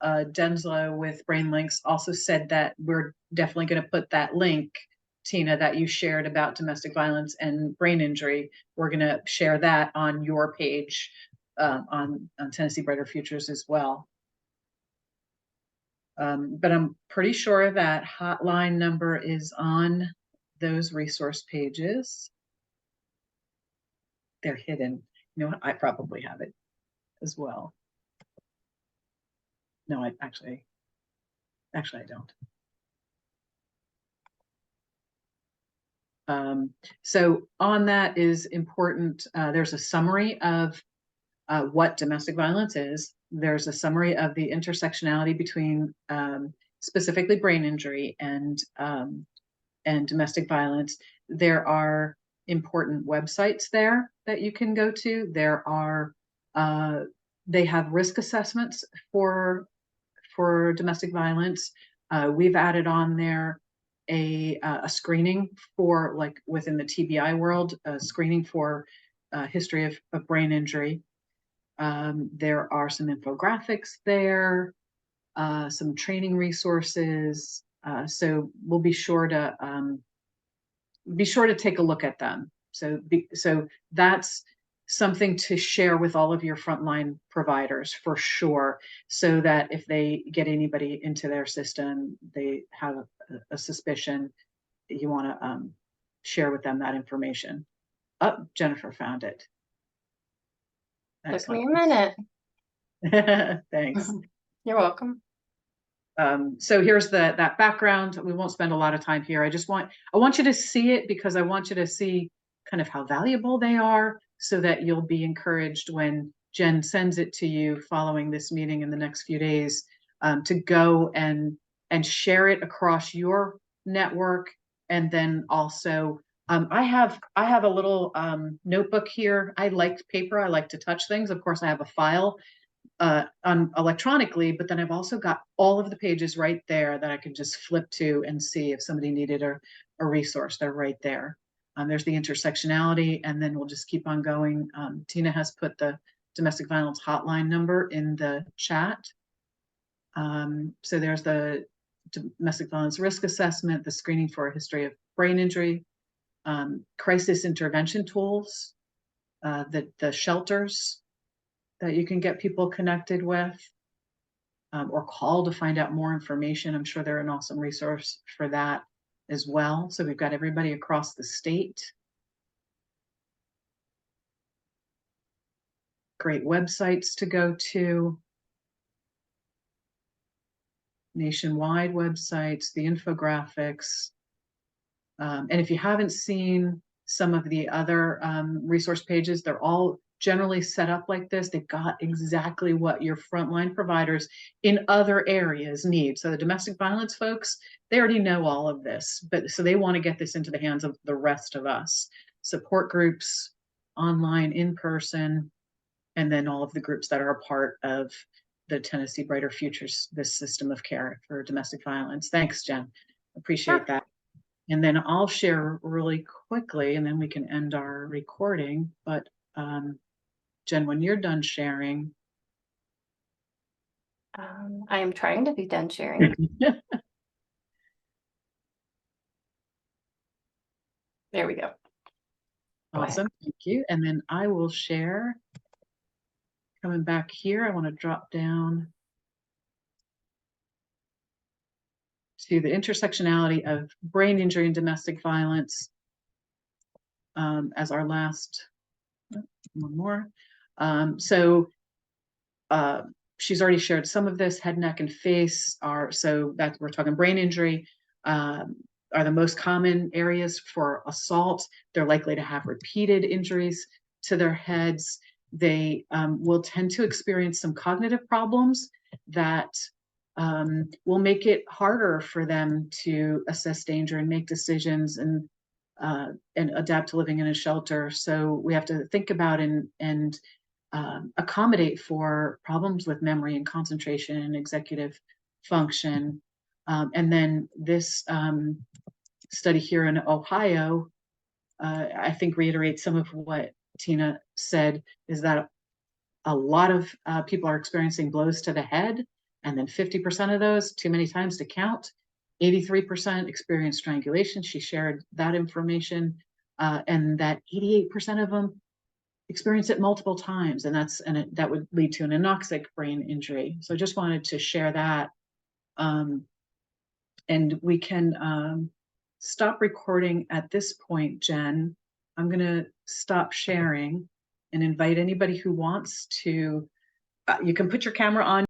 Denslow with BrainLinks also said that we're definitely going to put that link, Tina, that you shared about domestic violence and brain injury. We're going to share that on your page on Tennessee Brighter Futures as well. But I'm pretty sure that hotline number is on those resource pages. They're hidden. You know what? I probably have it as well. No, I actually I don't. So on that is important. There's a summary of what domestic violence is. There's a summary of the intersectionality between specifically brain injury and domestic violence. There are important websites there that you can go to. There are they have risk assessments for domestic violence. We've added on there a screening for, like within the TBI world, a screening for history of brain injury. There are some infographics there, some training resources. So we'll be sure to take a look at them. So that's something to share with all of your frontline providers for sure, so that if they get anybody into their system, they have a suspicion, you want to share with them that information. Oh, Jennifer found it. Took me a minute. Thanks. You're welcome. So here's that background. We won't spend a lot of time here. I want you to see it because I want you to see kind of how valuable they are, so that you'll be encouraged when Jen sends it to you following this meeting in the next few days, to go and share it across your network. And then also, I have a little notebook here. I like paper. I like to touch things. Of course, I have a file on electronically, but then I've also got all of the pages right there that I can just flip to and see if somebody needed a resource. They're right there. There's the intersectionality, and then we'll just keep on going. Tina has put the domestic violence hotline number in the chat. So there's the domestic violence risk assessment, the screening for a history of brain injury, crisis intervention tools, the shelters that you can get people connected with, or call to find out more information. I'm sure they're an awesome resource for that as well. So we've got everybody across the state. Great websites to go to. Nationwide websites, the infographics. And if you haven't seen some of the other resource pages, they're all generally set up like this. They've got exactly what your frontline providers in other areas need. So the domestic violence folks, they already know all of this, but so they want to get this into the hands of the rest of us. Support groups, online, in person, and then all of the groups that are a part of the Tennessee Brighter Futures, this system of care for domestic violence. Thanks, Jen. Appreciate that. And then I'll share really quickly, and then we can end our recording. But Jen, when you're done sharing. I am trying to be done sharing. There we go. Awesome, thank you. And then I will share. Coming back here, I want to drop down to the intersectionality of brain injury and domestic violence as our last, one more. She's already shared some of this. Head, neck, and face are, so that we're talking brain injury, are the most common areas for assault. They're likely to have repeated injuries to their heads. They will tend to experience some cognitive problems that will make it harder for them to assess danger and make decisions and adapt to living in a shelter. So we have to think about and accommodate for problems with memory and concentration and executive function. And then this study here in Ohio, I think reiterates some of what Tina said, is that a lot of people are experiencing blows to the head, and then 50% of those, too many times to count. 83% experience strangulation. She shared that information, and that 88% of them experience it multiple times, and that would lead to an anoxic brain injury. So I just wanted to share that, and we can stop recording at this point. Jen, I'm going to stop sharing and invite anybody who wants to. You can put your camera on.